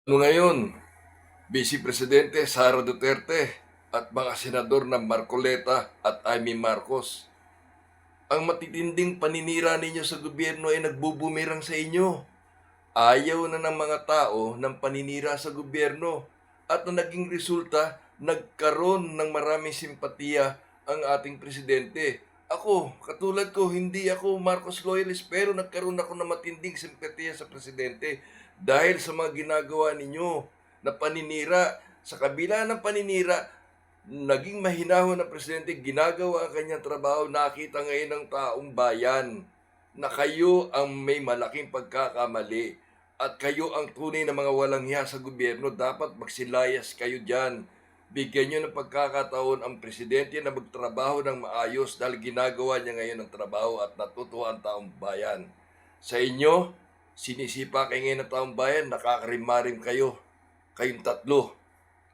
Ngayon, Vice Presidente Sara Duterte at mga senador na Marcoleta at Amy Marcos. Ang matitinding paninira ninyo sa gobyerno ay nagbubumirang sa inyo. Ayaw na ng mga tao ng paninira sa gobyerno at ang naging resulta, nagkaroon ng maraming simpatiya ang ating presidente. Ako, katulad ko, hindi ako Marcos loyalist pero nagkaroon ako ng matinding simpatiya sa presidente dahil sa mga ginagawa ninyo na paninira. Sa kabila ng paninira, naging mahinahon ng presidente, ginagawa ang kanyang trabaho, nakita ngayon ng taong bayan na kayo ang may malaking pagkakamali at kayo ang tunay na mga walang hiya sa gobyerno. Dapat magsilayas kayo dyan. Bigyan nyo ng pagkakataon ang presidente na magtrabaho ng maayos dahil ginagawa niya ngayon ang trabaho at natutuwa ang taong bayan. Sa inyo, sinisipa kayo ngayon ng taong bayan, nakakarimarim kayo. Kayong tatlo.